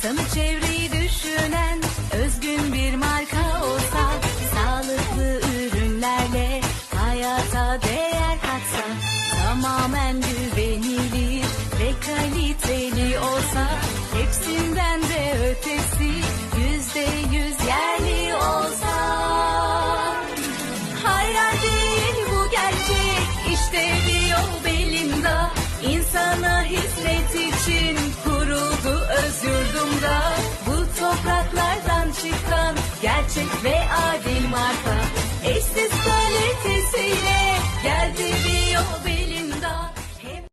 İnsanı çevreyi düşünen özgün bir marka olsa, sağlıklı ürünlerle hayata değer katsa, tamamen güvenilir ve kaliteli olsa, hepsinden de ötesi %100 yerli olsa. Hayal değil bu gerçek, işte Bio Belinda. İnsana hizmet için kuruldu öz yurdumda. Bu topraklardan çıkan gerçek ve adil marka, eşsiz kalitesiyle geldi Bio Belinda.